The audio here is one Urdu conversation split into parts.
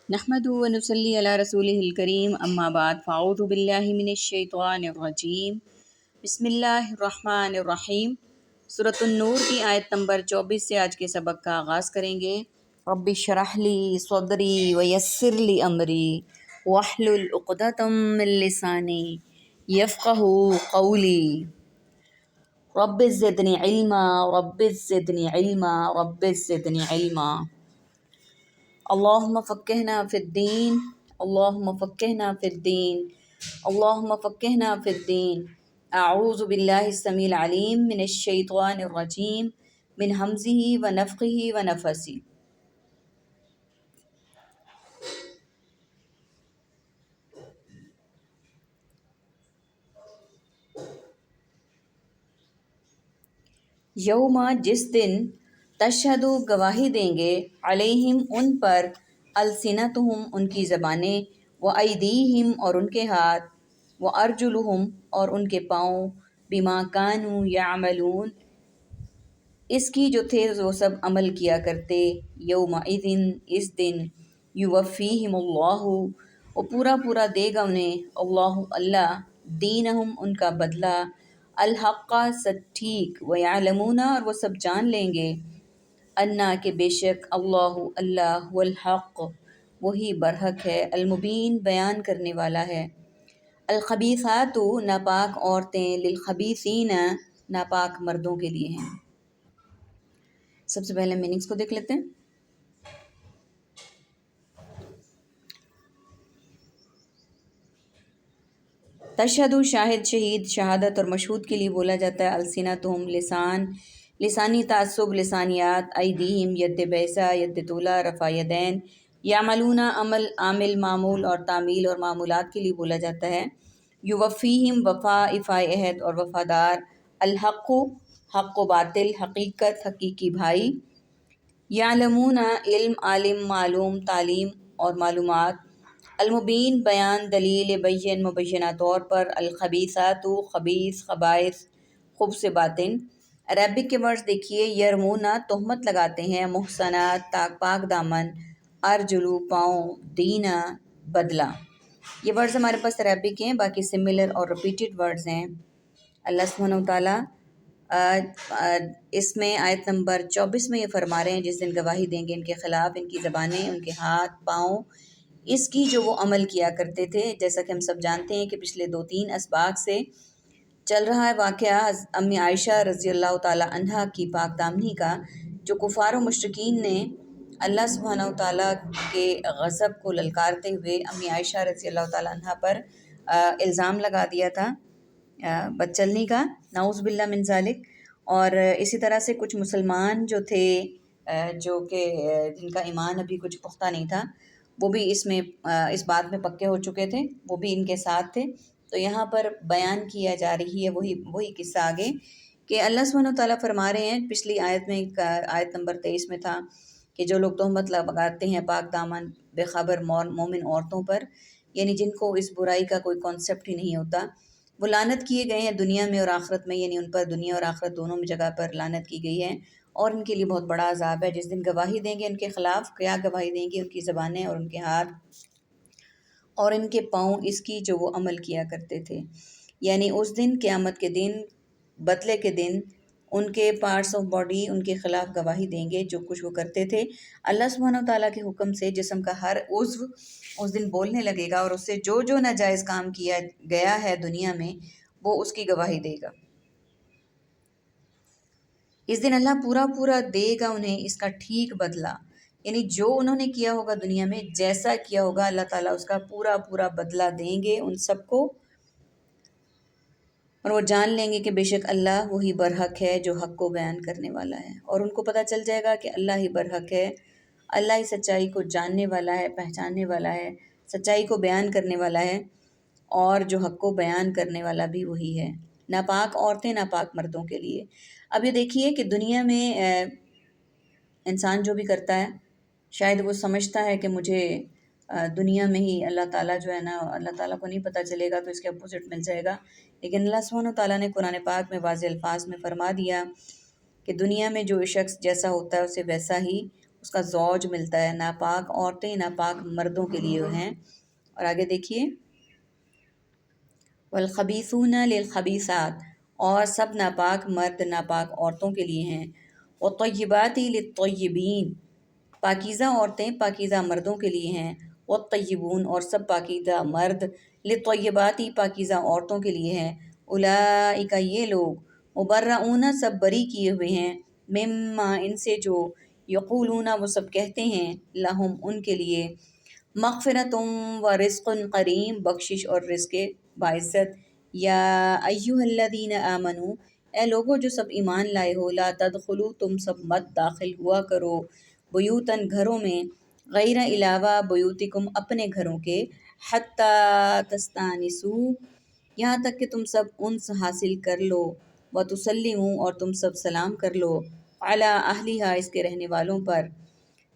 نحمد و نصلی علی رسول الکریم اما بعد فاعوذ باللہ من الشیطان الرجیم بسم اللہ الرحمن الرحیم۔ سورۃ النور کی آیت نمبر 24 سے آج کے سبق کا آغاز کریں گے۔ رب اشرح لی صدری ویسر لی امری واحلل عقدۃ من لسانی یفقہوا قولی رب زدنی علما رب زدنی علما رب زدنی علما۔ اللہم فقہنا فی الدین اللہم فقہنا فی الدین اللہم فقہنا فی الدین۔ اعوذ باللہ السمیع العلیم من الشیطان الرجیم من ہمزہ ونفخہ ونفثہ۔ یوم جس دن تشہد گواہی دیں گے علیہم ان پر السنتہم ان کی زبانیں وایدیہم اور ان کے ہاتھ وارجلہم اور ان کے پاؤں بما کانوا یعملون اس کی جو تھے وہ سب عمل کیا کرتے۔ یومئذ اس دن یوفیہم اللہ وہ پورا پورا دے گا انہیں اللہ دینہم ان کا بدلہ الحق سچ ٹھیک ویعلمون اور وہ سب جان لیں گے انا کہ بے شک اللہ هو الحق وہی برحق ہے المبین بیان کرنے والا ہے۔ الخبیثات ناپاک عورتیں للخبیثین ناپاک مردوں کے لیے ہیں۔ سب سے پہلے میننگز کو دیکھ لیتے ہیں۔ تشہد شاہد شہید شہادت اور مشہود کے لیے بولا جاتا ہے۔ السنتہم لسان لسانی تعصب لسانیات ایدیہم ید بیسا ید طولہ رفع یدین یعملون عمل عامل معمول اور تعمیل اور معمولات کے لیے بولا جاتا ہے۔ یوفیہم وفا افائے عہد اور وفادار الحق حق و باطل حقیقت حقیقی بھائی یعلمون علم عالم معلوم تعلیم اور معلومات المبین بیان دلیل بین مبینہ طور پر الخبیثات خبیث خبائث خوب سے باطن۔ عربک کے ورڈز دیکھیے یرمونا تہمت لگاتے ہیں محسنات پاک دامن ارجلو پاؤں دینا بدلہ۔ یہ ورڈز ہمارے پاس عربک ہیں، باقی سملر اور ریپیٹڈ ورڈز ہیں۔ اللہ سبحانہ وتعالیٰ اس میں آیت نمبر 24 میں یہ فرما رہے ہیں جس دن گواہی دیں گے ان کے خلاف ان کی زبانیں ان کے ہاتھ پاؤں اس کی جو وہ عمل کیا کرتے تھے۔ جیسا کہ ہم سب جانتے ہیں کہ پچھلے 2-3 اسباق سے چل رہا ہے واقعہ امی عائشہ رضی اللہ تعالیٰ عنہا کی پاک دامنی کا، جو کفار و مشرکین نے اللہ سبحانہ وتعالیٰ کے غضب کو للکارتے ہوئے امی عائشہ رضی اللہ تعالیٰ عنہا پر الزام لگا دیا تھا بدچلنی کا، نعوذ باللہ من ذالک۔ اور اسی طرح سے کچھ مسلمان جو تھے جو کہ جن کا ایمان ابھی کچھ پختہ نہیں تھا وہ بھی اس بات میں پکے ہو چکے تھے، وہ بھی ان کے ساتھ تھے۔ تو یہاں پر بیان کیا جا رہی ہے وہی قصہ آگے کہ اللہ سبحانہ وتعالیٰ فرما رہے ہیں۔ پچھلی آیت میں آیت نمبر 23 میں تھا کہ جو لوگ تہمت لگاتے ہیں پاک دامن بے خبر مومن عورتوں پر، یعنی جن کو اس برائی کا کوئی کانسیپٹ ہی نہیں ہوتا، وہ لعنت کیے گئے ہیں دنیا میں اور آخرت میں، یعنی ان پر دنیا اور آخرت دونوں میں جگہ پر لعنت کی گئی ہے اور ان کے لیے بہت بڑا عذاب ہے۔ جس دن گواہی دیں گے ان کے خلاف، کیا گواہی دیں گے؟ ان کی زبانیں اور ان کے ہاتھ اور ان کے پاؤں اس کی جو وہ عمل کیا کرتے تھے، یعنی اس دن قیامت کے دن بدلے کے دن ان کے پارٹس آف باڈی ان کے خلاف گواہی دیں گے جو کچھ وہ کرتے تھے۔ اللہ سبحانہ وتعالیٰ کے حکم سے جسم کا ہر عضو اس دن بولنے لگے گا اور اس سے جو ناجائز کام کیا گیا ہے دنیا میں وہ اس کی گواہی دے گا۔ اس دن اللہ پورا دے گا انہیں اس کا ٹھیک بدلہ، یعنی جو انہوں نے کیا ہوگا دنیا میں جیسا کیا ہوگا اللہ تعالیٰ اس کا پورا بدلہ دیں گے ان سب کو، اور وہ جان لیں گے کہ بے شک اللہ وہی برحق ہے جو حق کو بیان کرنے والا ہے، اور ان کو پتہ چل جائے گا کہ اللہ ہی برحق ہے، اللہ ہی سچائی کو جاننے والا ہے، پہچاننے والا ہے، سچائی کو بیان کرنے والا ہے، اور جو حق کو بیان کرنے والا بھی وہی ہے۔ ناپاک عورتیں ناپاک مردوں کے لیے۔ اب یہ دیکھیے کہ دنیا میں انسان جو بھی کرتا ہے شاید وہ سمجھتا ہے کہ مجھے دنیا میں ہی اللہ تعالیٰ جو ہے نا، اللہ تعالیٰ کو نہیں پتہ چلے گا تو اس کے اپوزٹ مل جائے گا، لیکن اللہ سبحانہ وتعالیٰ نے قرآن پاک میں واضح الفاظ میں فرما دیا کہ دنیا میں جو شخص جیسا ہوتا ہے اسے ویسا ہی اس کا زوج ملتا ہے، ناپاک عورتیں ناپاک مردوں کے لیے ہیں۔ اور آگے دیکھیے والخبیثون للخبیثات، اور سب ناپاک مرد ناپاک عورتوں کے لیے ہیں۔ والطیبات للطیبین، پاکیزہ عورتیں پاکیزہ مردوں کے لیے ہیں۔ والطیبون، اور سب پاکیزہ مرد للطیبات پاکیزہ عورتوں کے لیے ہیں۔ اولئک، یہ لوگ، مبرؤون، سب بری کیے ہوئے ہیں، مما، ان سے، جو یقولون، وہ سب کہتے ہیں، لہم، ان کے لیے، مغفرۃ و رزق کریم، بخشش اور رزق باعزت۔ یا ایھا الذین آمنو، اے لوگو جو سب ایمان لائے ہو، لا تدخلوا، تم سب مت داخل ہوا کرو، بیوتن، گھروں میں، غیر، علاوہ، بیوتکم، اپنے گھروں کے، حتی تستانسوا، یہاں تک کہ تم سب انس حاصل کر لو، وتسلموا، اور تم سب سلام کر لو، علی اہلھا، اس کے رہنے والوں پر،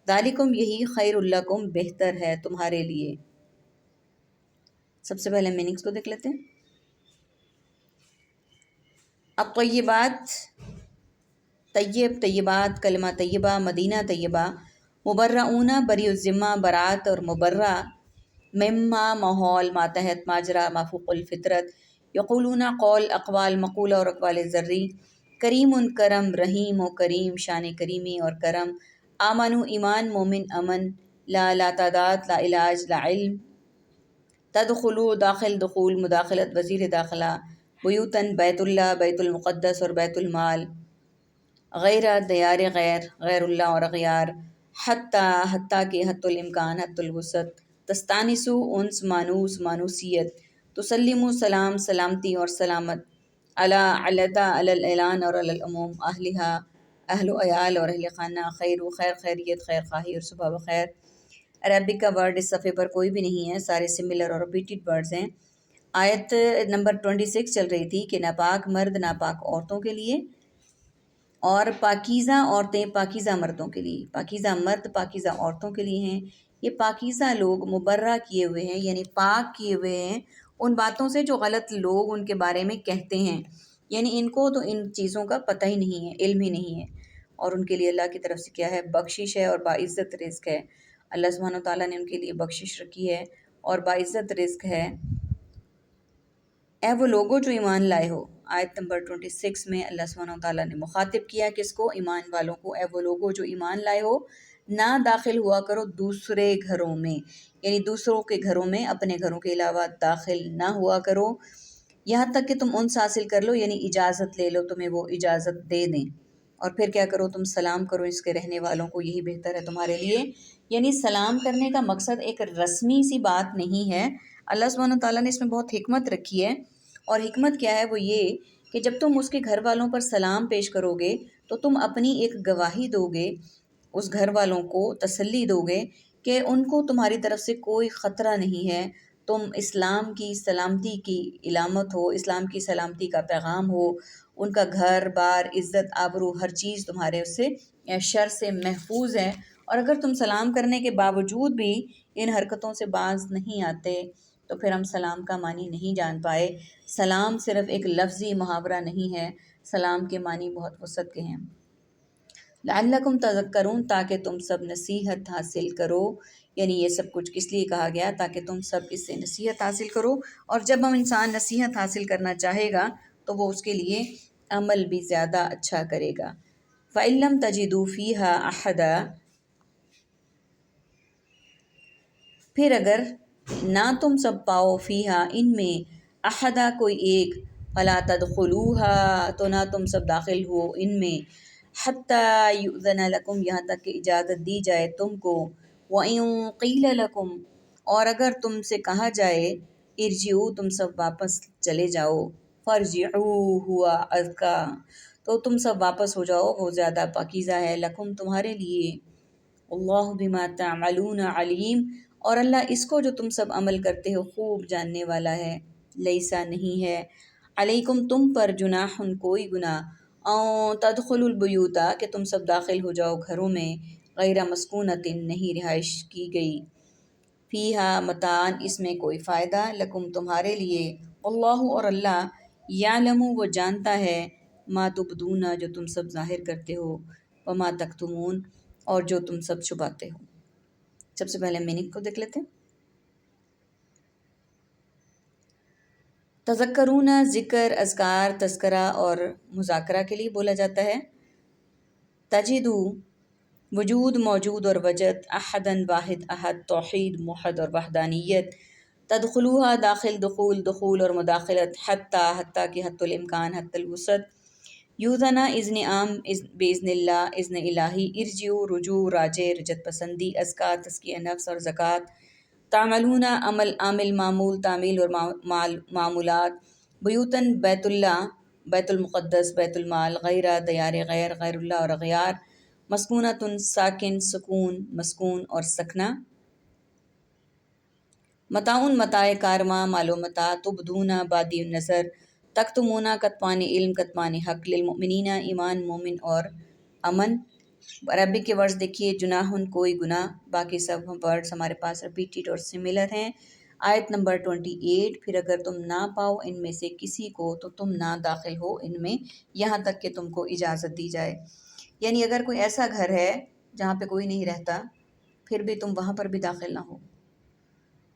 ذالکم، یہی، خیر لکم، بہتر ہے تمہارے لیے۔ سب سے پہلے میننگس کو دیکھ لیتے ہیں۔ الطیبات، طیب، طیبات، کلمہ طیبہ، مدینہ طیبہ، مبرؤون، بری الذمہ، برات اور مبرہ، مما، ماحول، ماتحت، ماجرا، مافوق الفطرت، یقولون، قول، اقوال، مقولہ اور اقوال زرعی، کریم، کرم، رحیم و کریم، شان کریمی اور کرم، آمنو، ایمان، مومن، امن، لا تعداد، لا علاج، لا علم، تدخلو، داخل، دخول، مداخلت، وزیر داخلہ، بیوتن، بیت اللہ، بیت المقدس اور بیت المال، غیر، دیار غیر، غیر اللہ اور اغیار، حتیٰ، حتیٰ کہ، حتی الامکان، حتی الوسعت، تستانسو، انس، مانوس، مانوسیت، تسلمو، سلام، سلامتی اور سلامت، علی، علیحدہ، علی الاعلان اور علی العموم، اہلھا، اہل و عیال اور اہل خانہ، خیر، خیر، خیریت، خیر خواہی اور صبح بخیر۔ عربک کا ورڈ اس صفحے پر کوئی بھی نہیں ہے، سارے سملر اور ریپیٹڈ ورڈز ہیں۔ آیت نمبر 26 چل رہی تھی کہ ناپاک مرد ناپاک عورتوں کے لیے، اور پاکیزہ عورتیں پاکیزہ مردوں کے لیے، پاکیزہ مرد پاکیزہ عورتوں کے لیے ہیں۔ یہ پاکیزہ لوگ مبرہ کیے ہوئے ہیں، یعنی پاک کیے ہوئے ہیں ان باتوں سے جو غلط لوگ ان کے بارے میں کہتے ہیں، یعنی ان کو تو ان چیزوں کا پتہ ہی نہیں ہے، علم ہی نہیں ہے، اور ان کے لیے اللہ کی طرف سے کیا ہے، بخشش ہے اور باعزت رزق ہے۔ اللہ سبحانہ و تعالیٰ نے ان کے لیے بخشش رکھی ہے اور باعزت رزق ہے۔ اے وہ لوگوں جو ایمان لائے ہو، آیت نمبر 26 میں اللہ سبحانہ و تعالیٰ نے مخاطب کیا کس کو، ایمان والوں کو، اے وہ لوگوں جو ایمان لائے ہو، نہ داخل ہوا کرو دوسرے گھروں میں، یعنی دوسروں کے گھروں میں اپنے گھروں کے علاوہ داخل نہ ہوا کرو، یہاں تک کہ تم انس حاصل کر لو، یعنی اجازت لے لو، تمہیں وہ اجازت دے دیں، اور پھر کیا کرو، تم سلام کرو اس کے رہنے والوں کو، یہی بہتر ہے تمہارے لیے۔ یعنی سلام کرنے کا مقصد ایک رسمی سی بات نہیں ہے، اللہ سبحانہ و تعالیٰ نے اس میں بہت حکمت رکھی ہے، اور حکمت کیا ہے، وہ یہ کہ جب تم اس کے گھر والوں پر سلام پیش کرو گے تو تم اپنی ایک گواہی دو گے، اس گھر والوں کو تسلی دو گے کہ ان کو تمہاری طرف سے کوئی خطرہ نہیں ہے، تم اسلام کی سلامتی کی علامت ہو، اسلام کی سلامتی کا پیغام ہو، ان کا گھر بار، عزت، آبرو، ہر چیز تمہارے اس سے شر سے محفوظ ہے۔ اور اگر تم سلام کرنے کے باوجود بھی ان حرکتوں سے باز نہیں آتے تو پھر ہم سلام کا معنی نہیں جان پائے۔ سلام صرف ایک لفظی محاورہ نہیں ہے، سلام کے معنی بہت وسعت کے ہیں۔ لعلکم تذکرون، تاکہ تم سب نصیحت حاصل کرو، یعنی یہ سب کچھ کس لیے کہا گیا، تاکہ تم سب اس سے نصیحت حاصل کرو، اور جب ہم انسان نصیحت حاصل کرنا چاہے گا تو وہ اس کے لیے عمل بھی زیادہ اچھا کرے گا۔ فَإِن لَّمْ تَجِدُوا فِيهَا أَحَدًا، پھر اگر نہ تم سب پاؤ فیہا، ان میں، احدا، کوئی ایک، فلا تدخلوها، تو نہ تم سب داخل ہو ان میں، حتی یؤذن لکم، یہاں تک کہ اجازت دی جائے تم کو، وَإِن قِیلَ لَکُمْ، اور اگر تم سے کہا جائے، ارجعوا، تم سب واپس چلے جاؤ، فارجعوا ہوا ازکیٰ، تو تم سب واپس ہو جاؤ، وہ زیادہ پاکیزہ ہے، لکم، تمہارے لیے، اللہ بما تعملون علیم، اور اللہ اس کو جو تم سب عمل کرتے ہو خوب جاننے والا ہے۔ لیسا، نہیں ہے، علیکم، تم پر، جناح، کوئی گناہ، او تدخلوا البیوتا، کہ تم سب داخل ہو جاؤ گھروں میں، غیر مسکونۃ، نہیں رہائش کی گئی، فیہا متاع، اس میں کوئی فائدہ، لکم، تمہارے لیے، اللہ، اور اللہ، یعلم، وہ جانتا ہے، ما تبدون، جو تم سب ظاہر کرتے ہو، وما تکتمون، اور جو تم سب چھپاتے ہو۔ سب سے پہلے میننگ کو دیکھ لیتے ہیں۔ تذکرون ذکر، اذکار، تذکرہ اور مذاکرہ کے لیے بولا جاتا ہے۔ تجدو وجود، موجود اور وجد، احدن واحد، احد، توحید، موحد اور وحدانیت، تدخلوہا داخل، دخول، دخول اور مداخلت، حتی، حتی کہ حتی الامکان، حتی الوسط، یوزنا اذن عام، باذن اللہ، اذن الہی، ارجعو رجوع، راجع، رجت پسندی، ازکا تزکیہ نفس اور زکوٰۃ، تعملون عمل، عامل، معمول، تعمیل اور معمولات، بیوتن بیت اللہ، بیت المقدس، بیت المال، غیرہ دیار غیر، غیر اللہ اور اغیار، مسکونتن ساکن، سکون، مسکون اور سکنہ، متاعن متاع کارواں، مال و متاع، تبدون بادی النظر، تکتمون کتمان علم، کتمان حق، للمؤمنین ایمان، مومن اور امن۔ عربک کے ورڈز دیکھیے، جناحن کوئی گناہ، باقی سب ورڈز ہمارے پاس ریپیٹیڈ اور سملر ہیں۔ آیت نمبر 28، پھر اگر تم نہ پاؤ ان میں سے کسی کو تو تم نہ داخل ہو ان میں یہاں تک کہ تم کو اجازت دی جائے۔ یعنی اگر کوئی ایسا گھر ہے جہاں پہ کوئی نہیں رہتا، پھر بھی تم وہاں پر بھی داخل نہ ہو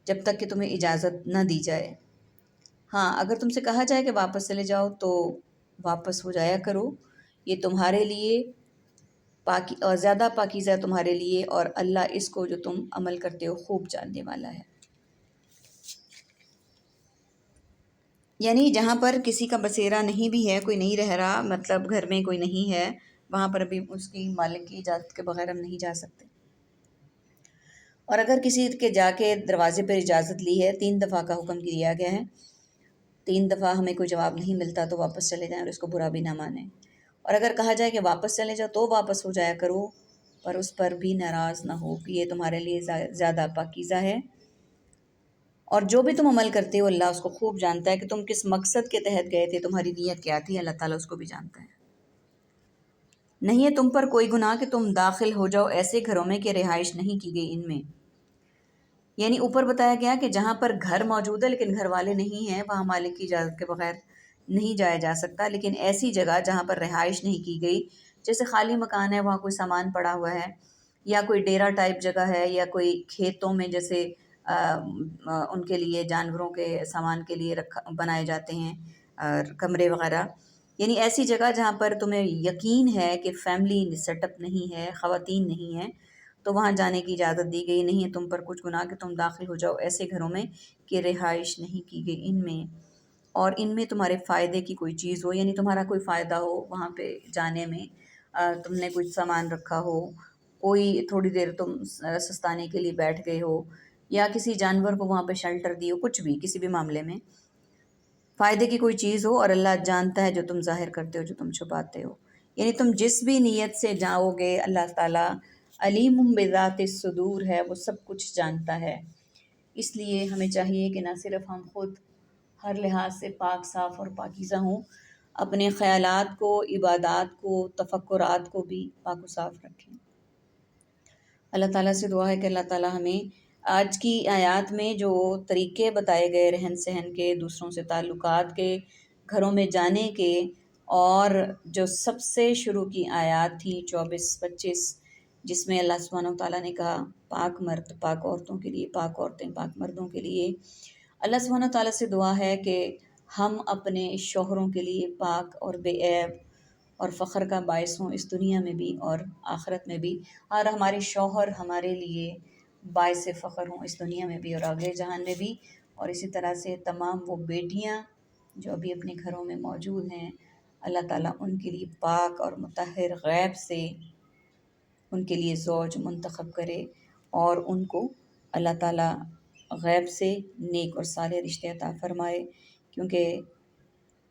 جب تک کہ تمہیں اجازت نہ دی جائے۔ ہاں، اگر تم سے کہا جائے کہ واپس چلے جاؤ تو واپس ہو جایا کرو، یہ تمہارے لیے اور زیادہ پاکیزہ ہے تمہارے لیے، اور اللہ اس کو جو تم عمل کرتے ہو خوب جاننے والا ہے۔ یعنی جہاں پر کسی کا بسیرا نہیں بھی ہے، کوئی نہیں رہ رہا، مطلب گھر میں کوئی نہیں ہے، وہاں پر بھی اس کی مالک کی اجازت کے بغیر ہم نہیں جا سکتے۔ اور اگر کسی کے جا کے دروازے پر اجازت لی ہے، 3 دفعہ کا حکم دیا گیا ہے، 3 دفعہ ہمیں کوئی جواب نہیں ملتا تو واپس چلے جائیں اور اس کو برا بھی نہ مانیں۔ اور اگر کہا جائے کہ واپس چلے جاؤ تو واپس ہو جایا کرو، پر اس پر بھی ناراض نہ ہو کہ یہ تمہارے لیے زیادہ پاکیزہ ہے۔ اور جو بھی تم عمل کرتے ہو اللہ اس کو خوب جانتا ہے کہ تم کس مقصد کے تحت گئے تھے، تمہاری نیت کیا تھی، اللہ تعالیٰ اس کو بھی جانتا ہے۔ نہیں ہے تم پر کوئی گناہ کہ تم داخل ہو جاؤ ایسے گھروں میں کہ رہائش نہیں کی گئی ان میں۔ یعنی اوپر بتایا گیا کہ جہاں پر گھر موجود ہے لیکن گھر والے نہیں ہیں، وہاں مالک کی اجازت کے بغیر نہیں جایا جا سکتا، لیکن ایسی جگہ جہاں پر رہائش نہیں کی گئی، جیسے خالی مکان ہے، وہاں کوئی سامان پڑا ہوا ہے، یا کوئی ڈیرا ٹائپ جگہ ہے، یا کوئی کھیتوں میں جیسے ان کے لیے جانوروں کے سامان کے لیے بنائے جاتے ہیں کمرے وغیرہ، یعنی ایسی جگہ جہاں پر تمہیں یقین ہے کہ فیملی سیٹ اپ نہیں ہے، خواتین نہیں ہیں، تو وہاں جانے کی اجازت دی گئی۔ نہیں ہے تم پر کچھ گناہ کہ تم داخل ہو جاؤ ایسے گھروں میں کہ رہائش نہیں کی گئی ان میں، اور ان میں تمہارے فائدے کی کوئی چیز ہو، یعنی تمہارا کوئی فائدہ ہو وہاں پہ جانے میں، تم نے کچھ سامان رکھا ہو، کوئی تھوڑی دیر تم سستانے کے لیے بیٹھ گئے ہو، یا کسی جانور کو وہاں پہ شیلٹر دی ہو، کچھ بھی کسی بھی معاملے میں فائدے کی کوئی چیز ہو، اور اللہ جانتا ہے جو تم ظاہر کرتے ہو، جو تم چھپاتے ہو۔ یعنی تم جس بھی نیت سے جاؤ گے، اللہ تعالیٰ علیم بذات الصدور ہے، وہ سب کچھ جانتا ہے۔ اس لیے ہمیں چاہیے کہ نہ صرف ہم خود ہر لحاظ سے پاک، صاف اور پاکیزہ ہوں، اپنے خیالات کو، عبادات کو، تفکرات کو بھی پاک و صاف رکھیں۔ اللہ تعالیٰ سے دعا ہے کہ اللہ تعالیٰ ہمیں آج کی آیات میں جو طریقے بتائے گئے رہن سہن کے، دوسروں سے تعلقات کے، گھروں میں جانے کے، اور جو سب سے شروع کی آیات تھی 24-25، جس میں اللہ سبحانہ و تعالیٰ نے کہا پاک مرد پاک عورتوں کے لیے، پاک عورتیں پاک مردوں کے لیے، اللہ سبحانہ و تعالیٰ سے دعا ہے کہ ہم اپنے شوہروں کے لیے پاک اور بے عیب اور فخر کا باعث ہوں اس دنیا میں بھی اور آخرت میں بھی، اور ہمارے شوہر ہمارے لیے باعث فخر ہوں اس دنیا میں بھی اور آگے جہان میں بھی۔ اور اسی طرح سے تمام وہ بیٹیاں جو ابھی اپنے گھروں میں موجود ہیں، اللہ تعالیٰ ان کے لیے پاک اور مطہر غیب سے ان کے لیے زوج منتخب کرے، اور ان کو اللہ تعالیٰ غیب سے نیک اور صالح رشتے عطا فرمائے، کیونکہ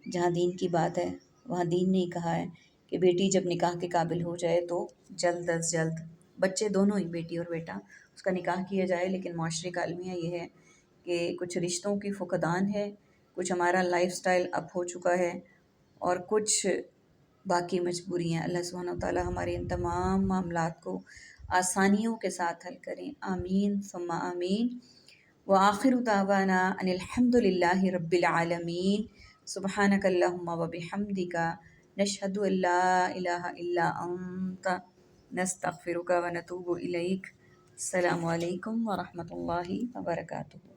جہاں دین کی بات ہے وہاں دین نے کہا ہے کہ بیٹی جب نکاح کے قابل ہو جائے تو جلد از جلد، بچے دونوں ہی بیٹی اور بیٹا، اس کا نکاح کیا جائے۔ لیکن معاشرے کا المیہ یہ ہے کہ کچھ رشتوں کی فقدان ہے، کچھ ہمارا لائف سٹائل اپ ہو چکا ہے، اور کچھ باقی مجبوریاں۔ اللہ سبحانہ و تعالیٰ ہمارے ان تمام معاملات کو آسانیوں کے ساتھ حل کریں، آمین ثم آمین۔ وآخر دعوانا ان الحمد للہ رب العالمین، سبحانک اللہم و بحمدک، نشہد ان لا الہ الا انت، نستغفرک و نتوب الیک۔ السلام علیکم ورحمۃ اللہ وبرکاتہ۔